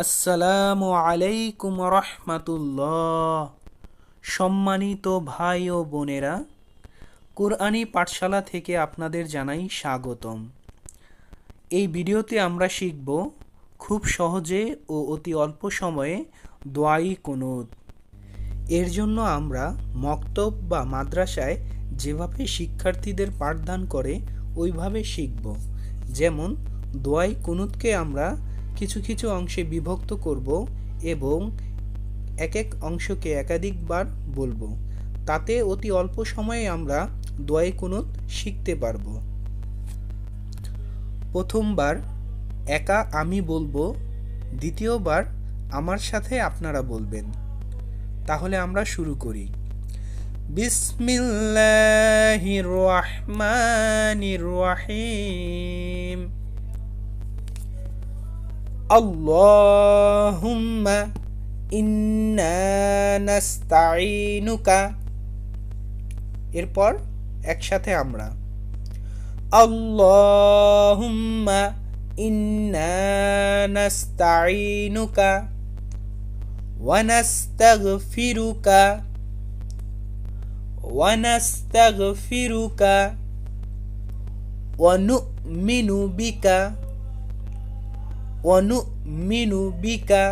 আসসালামু আলাইকুম রহমাতুল্লাহ। সম্মানিত ভাই ও বোনেরা, কুরআনী পাঠশালা থেকে আপনাদের জানাই স্বাগতম। এই ভিডিওতে আমরা শিখব খুব সহজে ও অতি অল্প সময়ে দোয়াই কুনুত। এর জন্য আমরা মক্তব বা মাদ্রাসায় যেভাবে শিক্ষার্থীদের পাঠদান করে ওইভাবে শিখব। যেমন দোয়াই কুনুতকে আমরা কিছু কিছু অংশে বিভক্ত করব এবং এক এক অংশকে একাধিকবার বলবো। তাতে অতি অল্প সময়ে আমরা দোয়াই কুনুত শিখতে পারবো। প্রথমবার একা আমি বলবো, দ্বিতীয়বার আমার সাথে আপনারা বলবেন। তাহলে আমরা শুরু করি। বিসমিল্লাহির রহমানির রহিম। আল্লাহুম্মা ইন্না নাস্তাঈনুকা। এরপর একসাথে আমরা আল্লাহুম্মা ইন্না নাস্তাঈনুকা ওয়া নাস্তাগফিরুকা ওয়া নাস্তাগফিরুকা ওয়া নু'মিনু বিকা ওয়া নু'মিনু বিকা।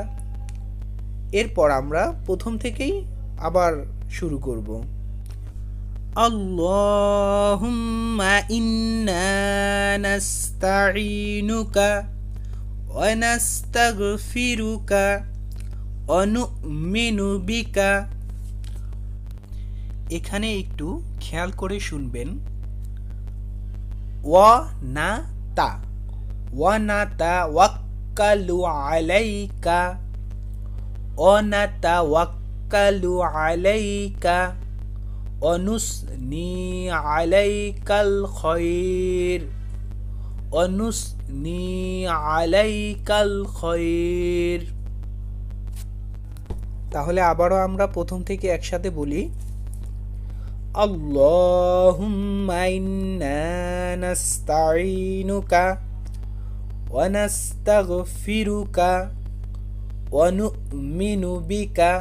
এরপর আমরা প্রথম থেকেই আবার শুরু করব। আল্লাহুম্মা ইন্না নাস্তাঈনুকা ওয়া নাস্তাগফিরুকা ওয়া নু'মিনু বিকা। এখানে একটু খেয়াল করে শুনবেন। ওয়া না তা ওয়াক্কালু আলাইকা অনাতাওয়াক্কালু আলাইকা অনুসনি আলাইকাল খৈর অনুসনি আলাইকাল খৈর। তাহলে আবারও আমরা প্রথম থেকে একসাথে বলি। আল্লাহুম্মা ইন্না নাস্তাঈনুকা ওয়া নাস্তাগফিরুকা ওয়া নু'মিনু বিকা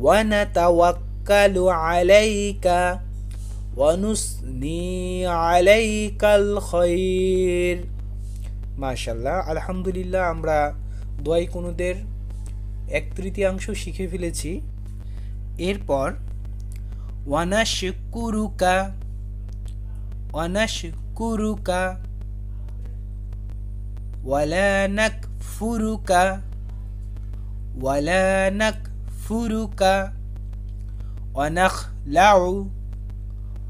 ওয়া নাতাওয়াক্কালু আলাইকা ওয়া নুসনি আলাইকাল খৈর। মাশাআল্লাহ, আলহামদুলিল্লাহ, আমরা দোয়াই কুনুতের 1/3 শিখে ফেলেছি। এরপর ওয়া নাশকুরুকা ওয়া নাশকুরুকা ওয়ালা নাকফুরুকা ওয়ালা নাকফুরুকা ওয়া নাখলাউ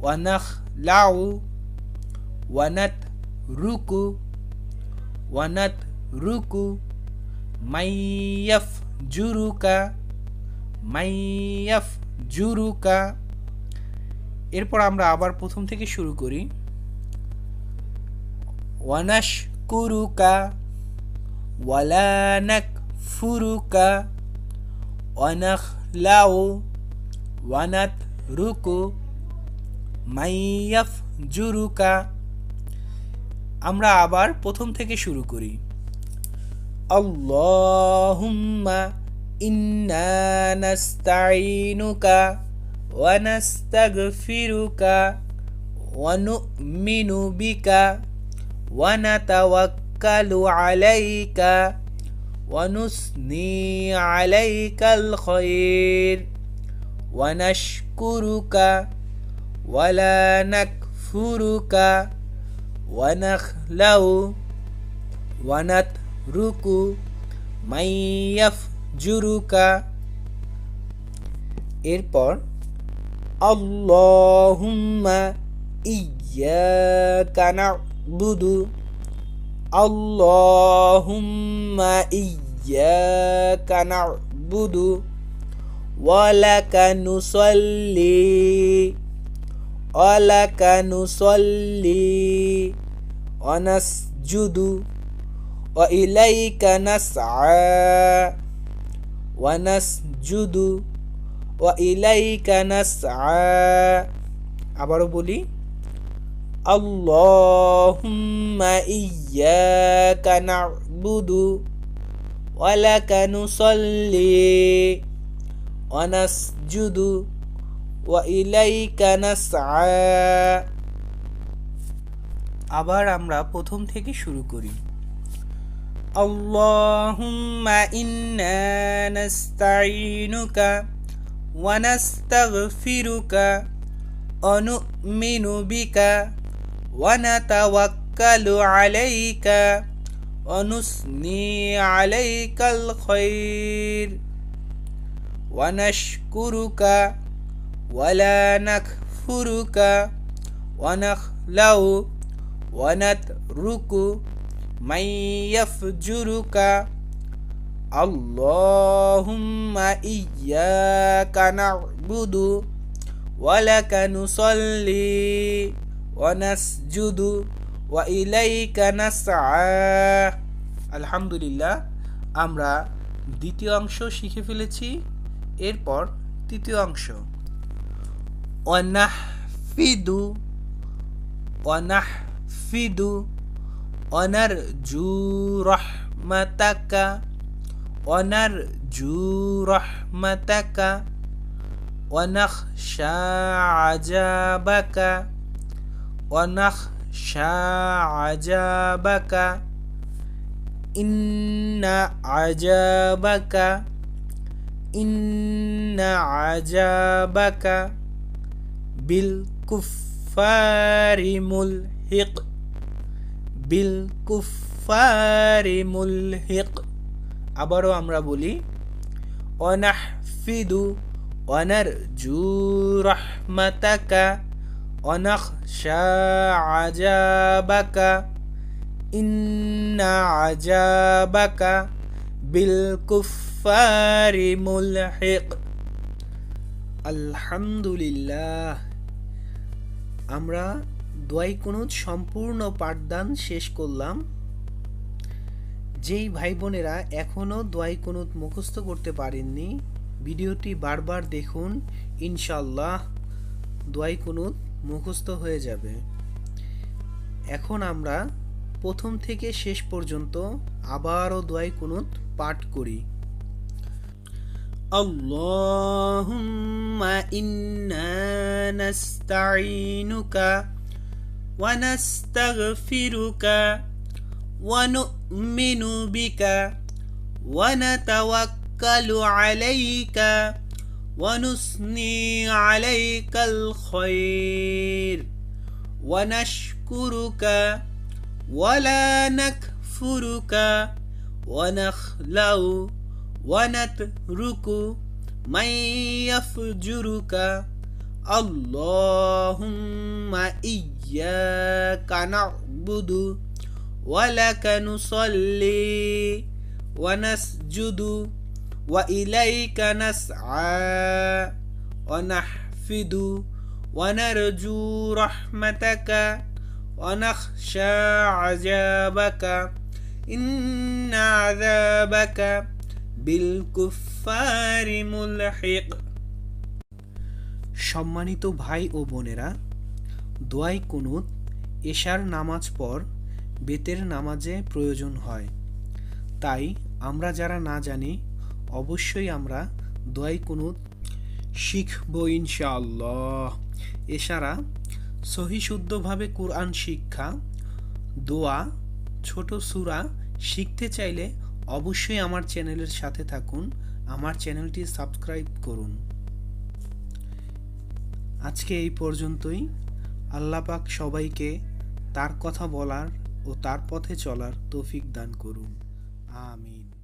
ওয়া নাখলাউ ওয়া নাতরুকু ওয়া নাতরুকু মাইয়াফজুরুকা মাইয়াফজুরুকা। এরপর আমরা আবার প্রথম থেকে শুরু করি। ওয়া নাশকুরুকা ওয়ালা নাকফুরুকা ওয়া নাখলাউ ওয়া নাতরুকু মাইয়াফজুরুকা। আমরা আবার প্রথম থেকে শুরু করি। আল্লাহুম্মা ইন্না নাস্তাঈনুকা ওয়া নাস্তাগফিরুকা ওয়া নু'মিনু বিকা ওয়া নাতাওয়াক্কালু আলাইকা ওয়া নুসনি আলাইকাল খৈর ওয়া নাশকুরুকা ওয়ালা নাকফুরুকা ওয়া নাখলাউ ওয়া নাতরুকু মাইয়াফজুরুকা। এরপর আল্লাহুম্মা ইয়্যাকা না'বুদু আল্লাহুম্মা ইয়্যাকা না'বুদু ওয়া লাকা নুসাল্লি ওয়া লাকা নুসাল্লি ওয়া নাসজুদু ওয়া ইলাইকা নাসআ ওয়া নাসজুদু ওয়া ইলাইকা নাসআ। আবারও বলি। আল্লাহুম্মা ইয়্যাকা না'বুদু ولك نصلي ونسجد وإليك نسعى আবার আমরা প্রথম থেকে শুরু করি আল্লাহুম্মা ইন্না নাস্তাঈনুকা ওয়া নাস্তাগফিরুকা ওয়া নু'মিনু বিকা ওয়া নাতাওয়াক্কালু আলাইকা ওয়া নুসনি আলাইকাল খায়র ওয়া নাশকুরুকা ওয়া লা নাকফুরুকা ওয়া নাখলাউ ওয়া নাতরুকু মান ইয়াফজুরুকা আল্লাহুম্মা ইয়্যাকা না'বুদু ওয়া লাকা নুসাল্লি ওয়া নাসজুদু ওয়া ইলাইকা নাসআ আলহামদুলিল্লাহ আমরা দ্বিতীয় অংশ শিখে ফেলেছি এরপর তৃতীয় অংশ ওয়ানাহফিদু ওয়ানাহফিদু ওয়ানারজু রাহমাতাকা ওয়ানারজু রাহমাতাকা ওয়ানাখশা আযাবাকা ওয়ানাখশা আযাবাকা ইন্না আযাবাকা বিল কুফফারি মুলহিক আবারও আমরা বলি ওয়ানাহফিদু ওয়ানারজু রাহমাতাকা ওয়ানাখশা আযাবাকা ইন্না আযাবাকা বিল কুফফারি মুলহিক আলহামদুলিল্লাহ আমরা দোয়াই কুনুত সম্পূর্ণ পাঠদান শেষ করলাম যেই ভাই বোনেরা এখনও দোয়াই কুনুত মুখস্থ করতে পারেননি ভিডিওটি বারবার দেখুন ইনশাআল্লাহ দোয়াই কুনুত মুখস্থ হয়ে যাবে এখন আমরা প্রথম থেকে শেষ পর্যন্ত আবারও দোয়াই কুনুত পাঠ করি আল্লাহুম্মা ইন্না নাস্তাঈনুকা ওয়া নাস্তাগফিরুকা ওয়া নু'মিনু বিকা ওয়া নাতাওয়াক্কালু আলাইকা ওয়া নুসনি আলাইকাল খায়র ওয়া নাশকুরুকা ওয়া লা নাকফুরুকা ওয়া নাখলাউ ওয়া নাতরুকু মান ইয়াফজুরুকা আল্লাহুম্মা ইয়্যাকা না'বুদু ওয়া লাকা নুসাল্লি ওয়া নাসজুদু ওয়া ইলাইকা নাসআ ওয়া নাহফিদু ওয়া নারজু রাহমাতাকা ওয়া নাখশা আযাবাকা ইন্না আযাবাকা বিল কুফফারি মুলহিক সম্মানিত ভাই ও বোনেরা দোয়াই কুনুত এশার নামাজ পর বেতের নামাজে প্রয়োজন হয় তাই আমরা যারা না জানি অবশ্যই আমরা দোয়াই কুনুত শিখব ইনশাআল্লাহ এছাড়া সহি শুদ্ধভাবে কুরআন শিক্ষা দোয়া ছোট সূরা শিখতে চাইলে অবশ্যই আমার চ্যানেলের সাথে থাকুন আমার চ্যানেলটি সাবস্ক্রাইব করুন আজকে এই পর্যন্তই আল্লাহ পাক সবাইকে তার কথা বলার ও তার পথে চলার তৌফিক দান করুন আমিন